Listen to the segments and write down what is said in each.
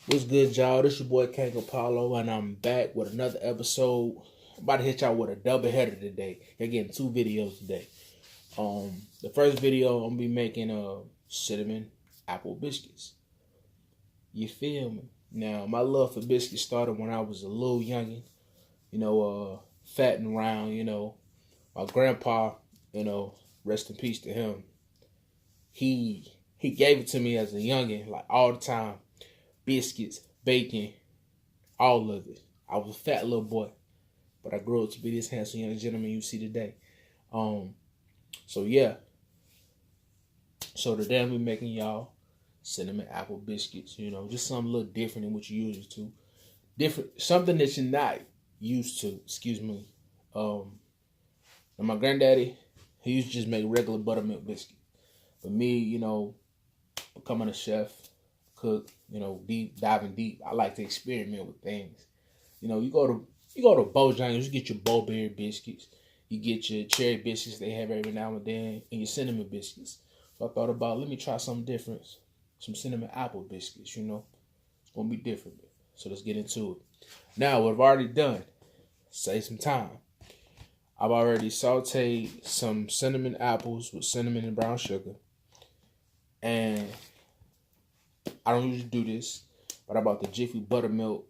What's good, y'all? This your boy Kang, and I'm back with another episode. I'm about to hit y'all with a double header today. You're getting two videos today. The first video I'm gonna be making cinnamon apple biscuits. You feel me? Now, my love for biscuits started when I was a little youngin'. Fat and round. My grandpa. Rest in peace to him. He gave it to me as a youngin', like all the time. Biscuits, bacon, all of it. I was a fat little boy, but I grew up to be this handsome young gentleman you see today. So yeah. So today I'm making y'all cinnamon apple biscuits. Just something a little different than what you're used to. Different, something that you're not used to. Excuse me. And my granddaddy, he used to just make regular buttermilk biscuit. But me, becoming a chef, cook, diving deep. I like to experiment with things. You go to Bojangles, you get your bowberry biscuits, you get your cherry biscuits they have every now and then, and your cinnamon biscuits. So I thought about, let me try something different, some cinnamon apple biscuits. It's gonna be different. So let's get into it. Now, what I've already done, save some time. I've already sauteed some cinnamon apples with cinnamon and brown sugar, and I don't usually do this, but I bought the Jiffy Buttermilk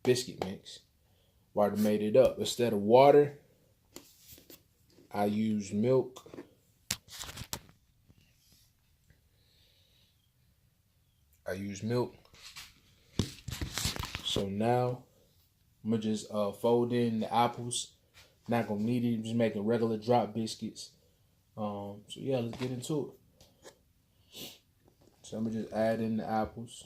biscuit mix. I already made it up. Instead of water, I use milk. So now I'm gonna just fold in the apples. Not gonna need it. I'm just making regular drop biscuits. So yeah, let's get into it. So I'm gonna just add in the apples.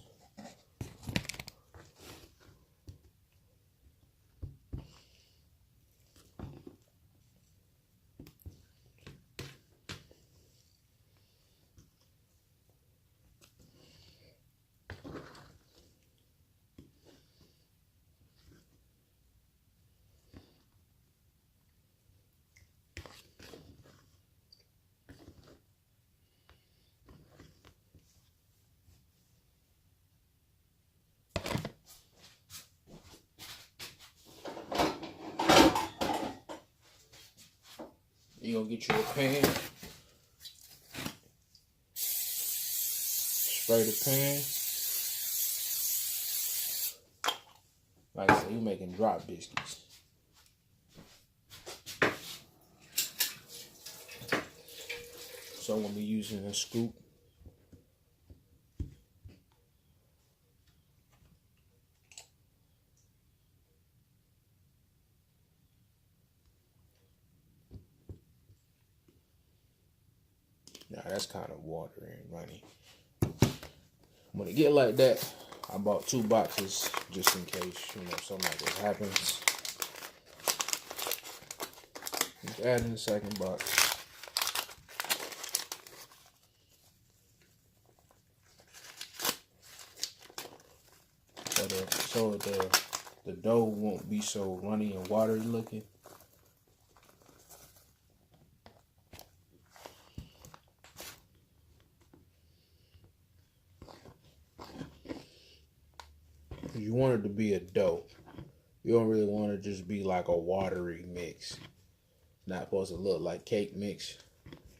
You're gonna get you a pan. Spray the pan. Like I said, you're making drop biscuits. So I'm gonna be using a scoop. Now that's kind of watery and runny. When it get like that, I bought 2 boxes just in case, something like this happens. Just add in the second box. So the dough won't be so runny and watery looking. You want it to be a dough. You don't really want it to just be like a watery mix. It's not supposed to look like cake mix.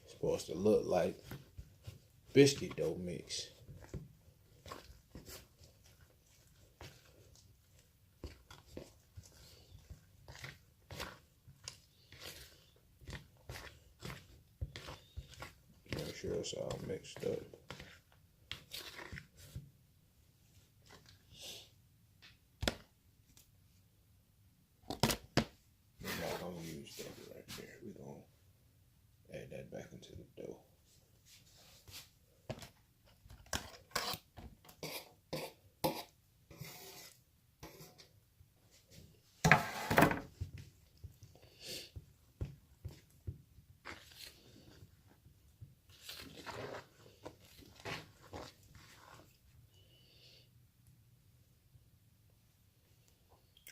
It's supposed to look like biscuit dough mix. Make sure it's all mixed up. We're going to add that back into the dough.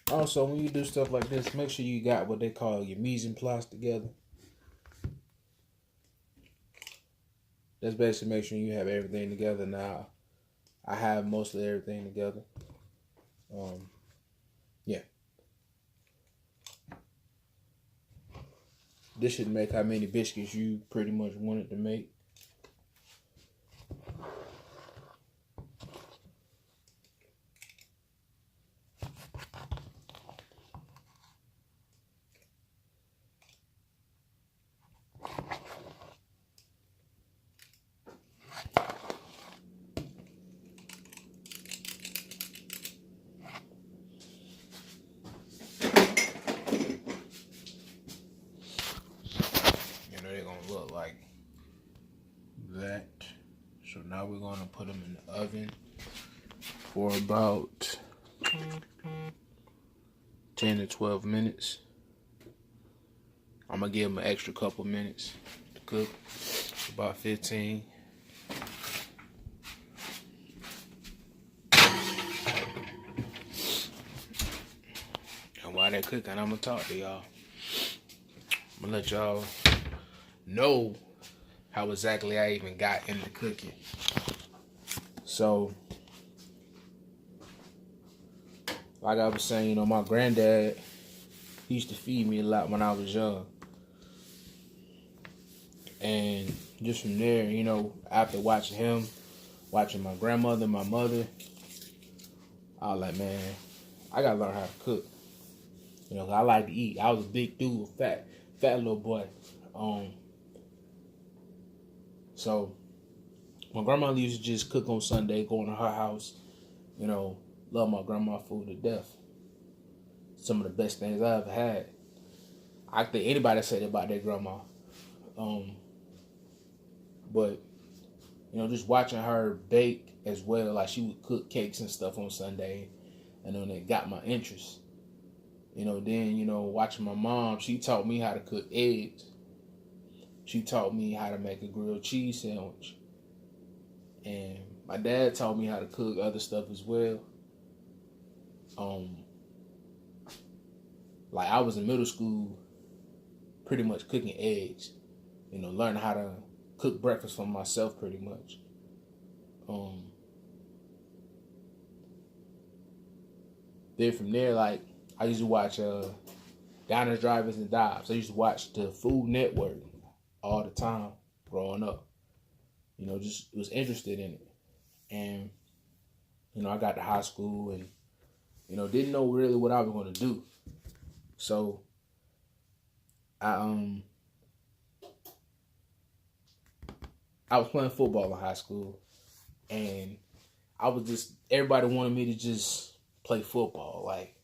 Also, when you do stuff like this, make sure you got what they call your mise en place together. That's basically make sure you have everything together. Now, I have mostly everything together. Yeah. This should make how many biscuits you pretty much wanted to make. They're gonna look like that. So now we're gonna put them in the oven for about 10 to 12 minutes. I'm gonna give them an extra couple minutes to cook, about 15. And while they're cooking, I'm gonna talk to y'all. I'm gonna let y'all know how exactly I even got into cooking. So, like I was saying, my granddad, he used to feed me a lot when I was young. And just from there, after watching him, watching my grandmother, my mother, I was like, man, I gotta learn how to cook. I like to eat. I was a big dude, fat little boy. So my grandma used to just cook on Sunday, go to her house. Love my grandma food to death. Some of the best things I ever had. I think anybody said it about their grandma. But just watching her bake as well, like she would cook cakes and stuff on Sunday, and then it got my interest. Then watching my mom, she taught me how to cook eggs. She taught me how to make a grilled cheese sandwich. And my dad taught me how to cook other stuff as well. Like I was in middle school pretty much cooking eggs. Learning how to cook breakfast for myself pretty much. Then from there, like, I used to watch Diners, Drivers, and Dives. I used to watch the Food Network all the time growing up. Just was interested in it. And, I got to high school and, didn't know really what I was going to do. So, I was playing football in high school. And everybody wanted me to just play football. Like,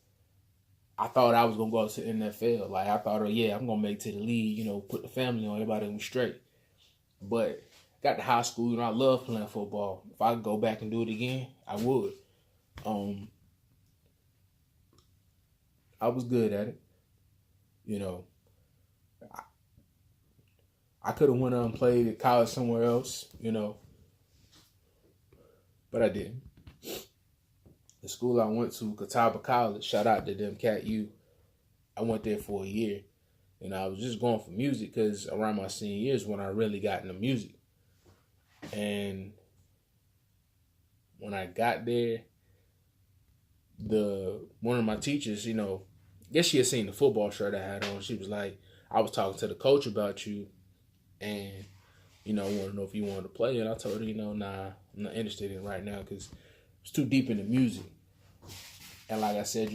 I thought I was going to go to the NFL. Like, I thought, I'm going to make it to the league, put the family on, everybody on straight. But got to high school, I love playing football. If I could go back and do it again, I would. I was good at it. I could have went on and played at college somewhere else, but I didn't. The school I went to, Catawba College, shout out to them, Cat U. I went there for a year. I was just going for music because around my senior year is when I really got into music. And when I got there, one of my teachers, I guess she had seen the football shirt I had on. She was like, I was talking to the coach about you and, wanted to know if you wanted to play. And I told her, nah, I'm not interested in it right now because it's too deep into music. And like I said,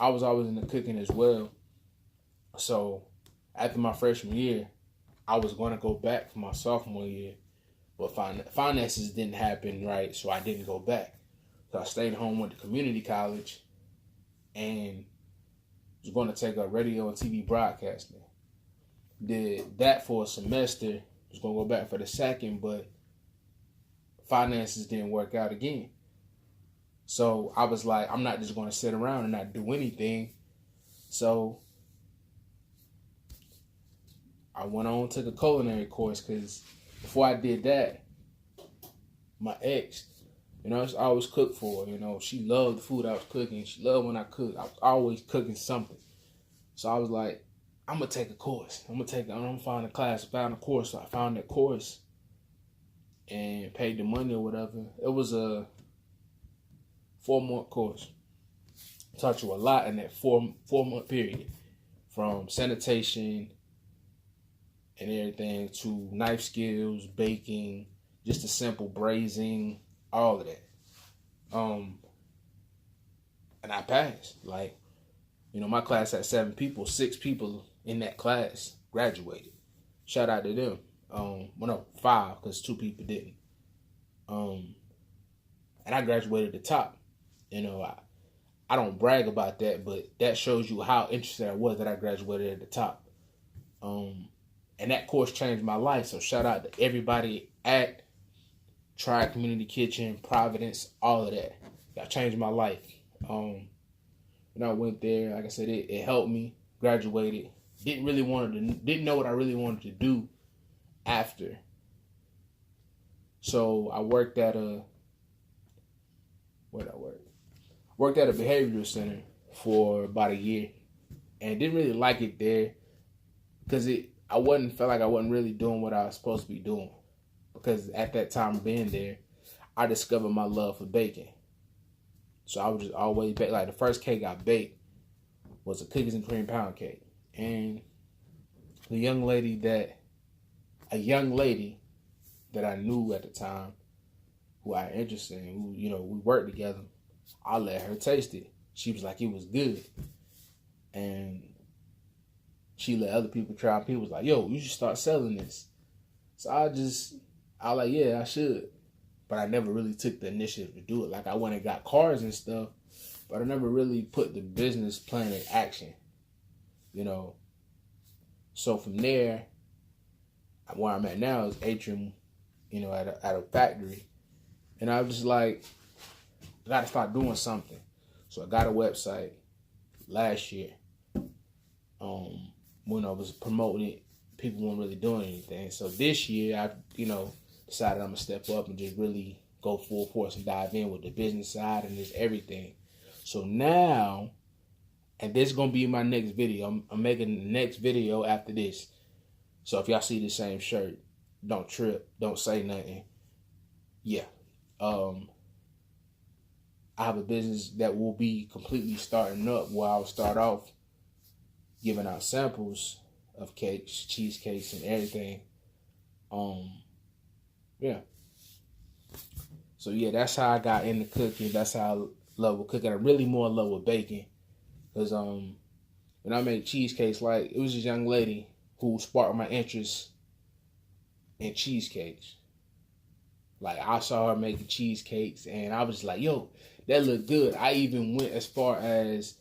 I was always into cooking as well. So after my freshman year, I was going to go back for my sophomore year. But finances didn't happen right, so I didn't go back. So I stayed home, went to community college, and was going to take a radio and TV broadcasting. Did that for a semester. Was going to go back for the second, but finances didn't work out again. So I was like, I'm not just going to sit around and not do anything. So I went on to the culinary course because before I did that, my ex, I always cooked for her. She loved the food I was cooking. She loved when I cooked. I was always cooking something. So I was like, I'm going to take a course. I'm going to find a class. I found a course. So I found that course. and paid the money or whatever. It was a 4-month course. Taught you a lot in that 4-month period, from sanitation and everything to knife skills, baking, just a simple braising, all of that. And I passed. Like, my class had 7 people, 6 people in that class graduated. Shout out to them. Well, no, 5, because 2 people didn't. And I graduated at the top. I don't brag about that, but that shows you how interested I was that I graduated at the top. And that course changed my life. So shout out to everybody at Tri Community Kitchen, Providence, all of that. That changed my life. When I went there, like I said, it helped me. Graduated. Didn't know what I really wanted to do after. So I worked at Worked at a behavioral center for about a year, and didn't really like it there because felt like I wasn't really doing what I was supposed to be doing. Because at that time being there, I discovered my love for baking. So I was just always bake. Like, the first cake I baked was a cookies and cream pound cake, and a young lady that I knew at the time, who I was interested in, who we worked together, I let her taste it. She was like, it was good. And she let other people try. People was like, yo, you should start selling this. So I was like, yeah, I should. But I never really took the initiative to do it. Like, I went and got cars and stuff, but I never really put the business plan in action. So from there, where I'm at now is Atrium, at a factory. And I was just like, I got to start doing something. So I got a website last year. When I was promoting it, people weren't really doing anything. So this year, I, decided I'm going to step up and just really go full force and dive in with the business side and just everything. So now, and this is going to be my next video. I'm making the next video after this. So if y'all see the same shirt, don't trip, don't say nothing. Yeah. I have a business that will be completely starting up, where I'll start off giving out samples of cakes, cheesecakes, and everything. Yeah. So yeah, that's how I got into cooking. That's how I love with cooking. I'm really more in love with baking. Because when I made cheesecakes, like, it was this young lady who sparked my interest in cheesecakes. Like, I saw her making cheesecakes, and I was like, yo, that looked good. I even went as far as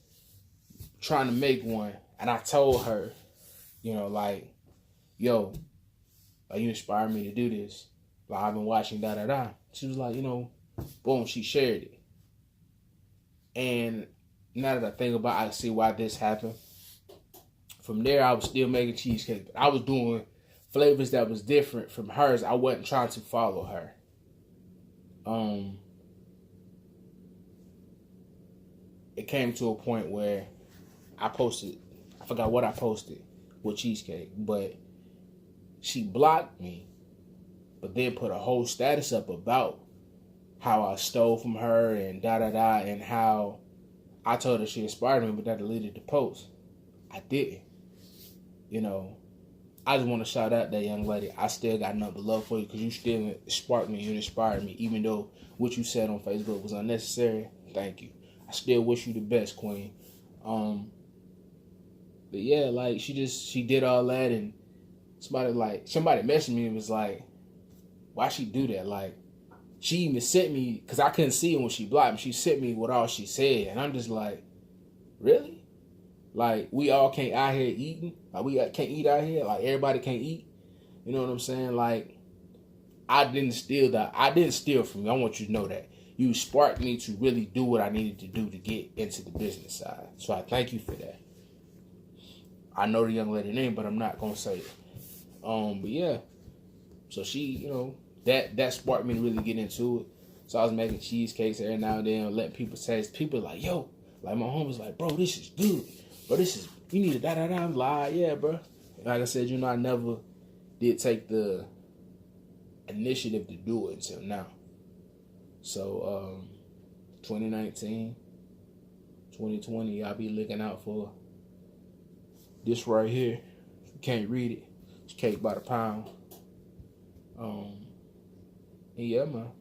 trying to make one. And I told her, like, yo, like, you inspired me to do this. Like, I've been watching da-da-da. She was like, boom, she shared it. And now that I think about it, I see why this happened. From there, I was still making cheesecake. But I was doing flavors that was different from hers. I wasn't trying to follow her. It came to a point where I forgot what I posted with cheesecake, but she blocked me, but then put a whole status up about how I stole from her and da-da-da, and how I told her she inspired me, but I deleted the post. I didn't. I just want to shout out that young lady. I still got nothing but love for you, because you still sparked me, you inspired me, even though what you said on Facebook was unnecessary. Thank you. I still wish you the best, Queen. But yeah, like, she did all that, and somebody messaged me and was like, why she do that? Like, she even sent me, because I couldn't see it when she blocked me, she sent me what all she said, and I'm just like, really? Like, we all can't out here eating? Like, we can't eat out here? Like, everybody can't eat? You know what I'm saying? Like, I didn't steal from you. I want you to know that. You sparked me to really do what I needed to do to get into the business side. So I thank you for that. I know the young lady's name, but I'm not going to say it. But yeah. So she, that sparked me to really get into it. So I was making cheesecakes every now and then, letting people taste. People like, yo, like, my home was like, bro, this is good. Bro, you need a da-da-da. I'm like, yeah, bro. Like I said, I never did take the initiative to do it until now. So 2019, 2020, I'll be looking out for this right here. If you can't read it, it's cake by the pound. Yeah, man.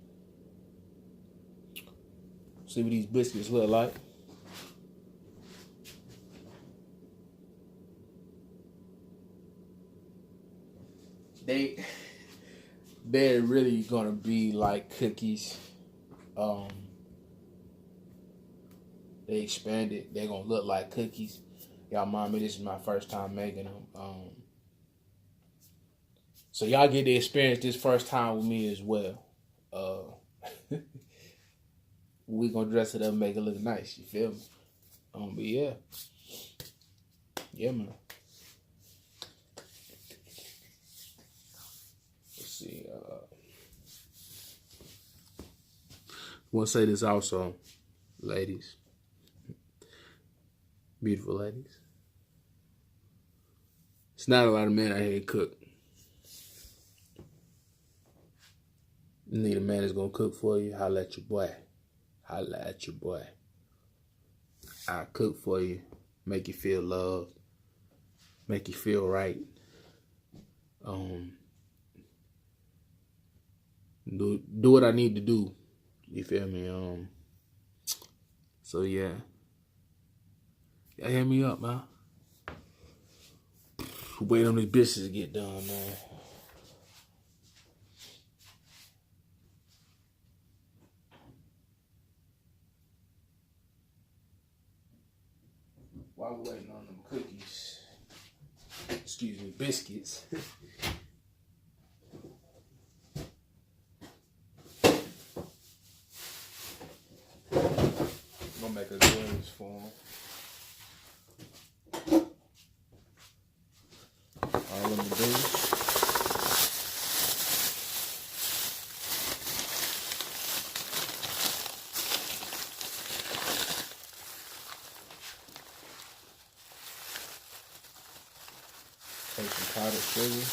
See what these biscuits look like. They're really gonna be like cookies. They expanded. They're gonna look like cookies. Y'all mind me, this is my first time making them. So y'all get to experience this first time with me as well. We gonna dress it up and make it look nice. You feel me? But yeah, man. Let's see. I want to say this also, ladies, beautiful ladies. It's not a lot of men out here cook. You need a man that's gonna cook for you. Holla at your boy. Holla at your boy. I cook for you, make you feel loved, make you feel right. Do what I need to do. You feel me? So yeah. Y'all hit me up, man. Wait on these bitches to get done, man. While we're waiting on them cookies, excuse me, biscuits. I'm gonna make a greens for them. All I'm gonna do. Take some powdered sugar.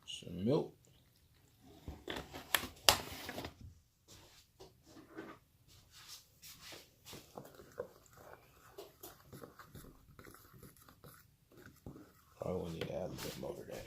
Some milk. Probably will need to add a bit more of that.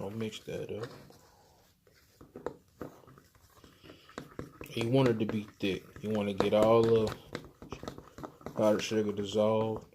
I'll mix that up. You want it to be thick. You want to get all the powdered sugar dissolved.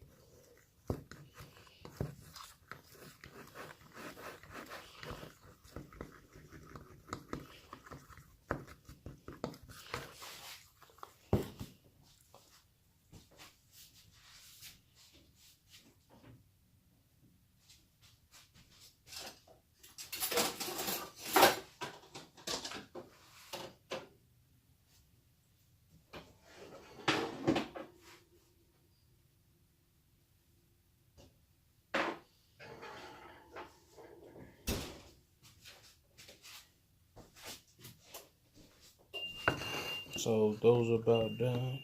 So those are about done.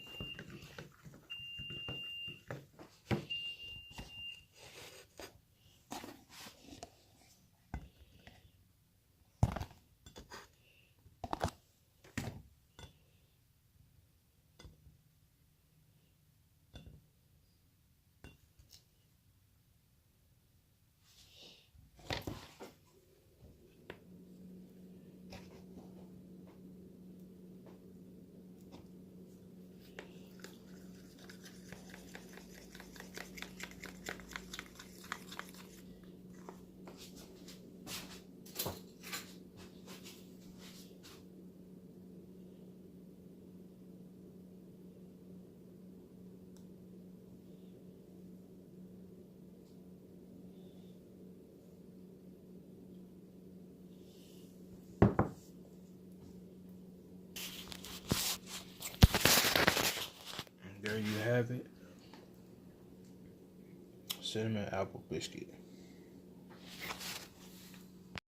There you have it. Cinnamon apple biscuit.